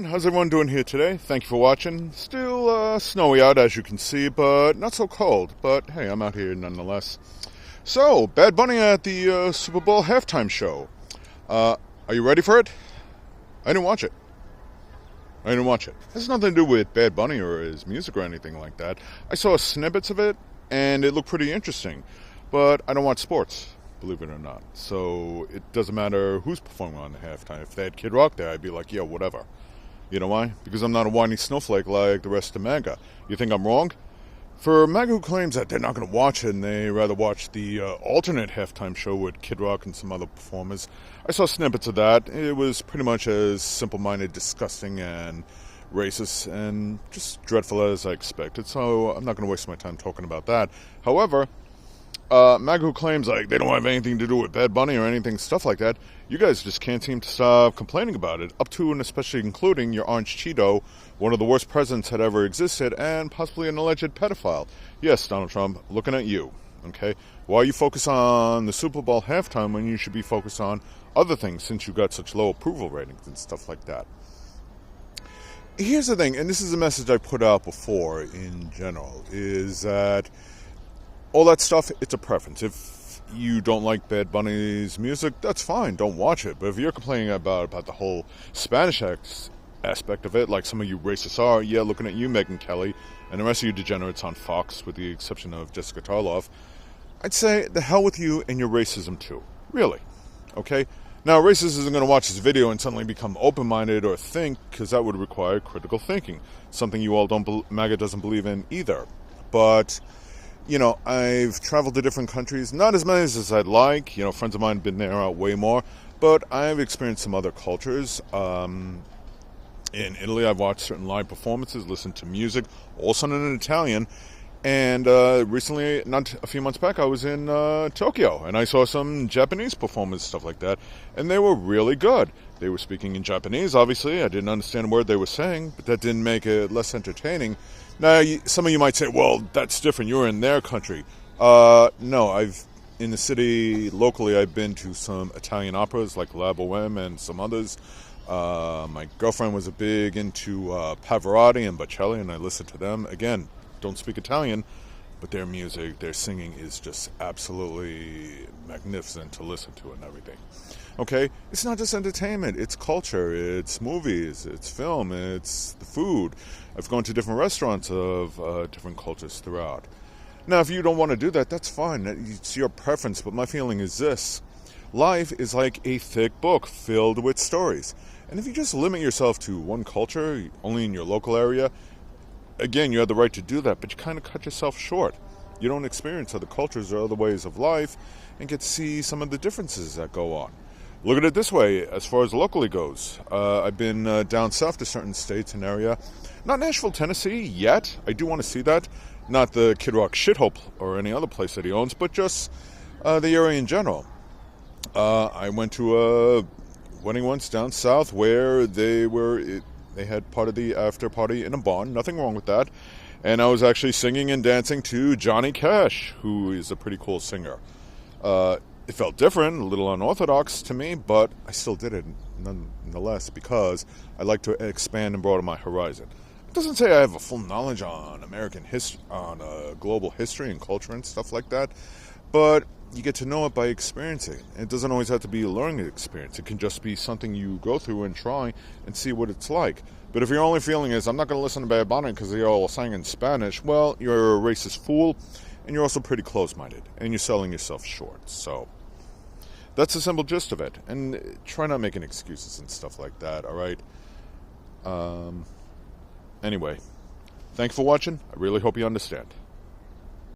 How's everyone doing here today? Thank you for watching. Still snowy out as you can see, but not so cold. But hey, I'm out here nonetheless. So, Bad Bunny at the Super Bowl halftime show. Are you ready for it? I didn't watch it. It has nothing to do with Bad Bunny or his music or anything like that. I saw snippets of it, and it looked pretty interesting. But I don't watch sports, believe it or not. So it doesn't matter who's performing on the halftime. If they had Kid Rock there, I'd be like, yeah, whatever. You know why? Because I'm not a whiny snowflake like the rest of MAGA. You think I'm wrong? For MAGA who claims that they're not going to watch it and they rather watch the alternate halftime show with Kid Rock and some other performers, I saw snippets of that. It was pretty much as simple-minded, disgusting, and racist, and just dreadful as I expected. So I'm not going to waste my time talking about that. However, MAGA who claims like they don't have anything to do with Bad Bunny or anything, stuff like that, you guys just can't seem to stop complaining about it, up to and especially including your Orange Cheeto, one of the worst presidents that ever existed, and possibly an alleged pedophile. Yes, Donald Trump, looking at you, okay? Why you focus on the Super Bowl halftime when you should be focused on other things since you got such low approval ratings and stuff like that? Here's the thing, and this is a message I put out before in general, is that all that stuff, it's a preference. If you don't like Bad Bunny's music, that's fine. Don't watch it. But if you're complaining about the whole Spanish aspect of it, like some of you racists are, yeah, looking at you, Megyn Kelly, and the rest of you degenerates on Fox, with the exception of Jessica Tarloff, I'd say the hell with you and your racism too. Really. Okay? Now, racist isn't going to watch this video and suddenly become open-minded or think, because that would require critical thinking. Something you all MAGA doesn't believe in either. But you know, I've traveled to different countries, not as many as I'd like. You know, friends of mine have been there out way more. But I've experienced some other cultures. In Italy, I've watched certain live performances, listened to music, all sung in Italian. And recently, not a few months back, I was in Tokyo. And I saw some Japanese performers, stuff like that. And they were really good. They were speaking in Japanese, obviously. I didn't understand a word they were saying, but that didn't make it less entertaining. Now, some of you might say, well, that's different. You're in their country. No, in the city locally, I've been to some Italian operas like La Boheme and some others. My girlfriend was a big into Pavarotti and Bocelli, and I listened to them. Again, don't speak Italian, but their music, their singing is just absolutely magnificent to listen to and everything. Okay? It's not just entertainment. It's culture. It's movies. It's film. It's the food. I've gone to different restaurants of different cultures throughout. Now, if you don't want to do that, that's fine. It's your preference. But my feeling is this. Life is like a thick book filled with stories. And if you just limit yourself to one culture, only in your local area, again, you have the right to do that, but you kind of cut yourself short. You don't experience other cultures or other ways of life and get to see some of the differences that go on. Look at it this way, as far as locally goes. I've been down south to certain states and area. Not Nashville, Tennessee yet. I do want to see that. Not the Kid Rock shithole or any other place that he owns, but just the area in general. I went to a wedding once down south where they had part of the after party in a barn. Nothing wrong with that. And I was actually singing and dancing to Johnny Cash, who is a pretty cool singer. It felt different, a little unorthodox to me, but I still did it nonetheless because I like to expand and broaden my horizon. It doesn't say I have a full knowledge on American history, on global history and culture and stuff like that, but you get to know it by experiencing. It doesn't always have to be a learning experience. It can just be something you go through and try and see what it's like. But if your only feeling is, I'm not going to listen to Bad Bunny because they all sang in Spanish, well, you're a racist fool, and you're also pretty close-minded, and you're selling yourself short. So that's the simple gist of it. And try not making excuses and stuff like that, all right? Anyway, thanks for watching. I really hope you understand.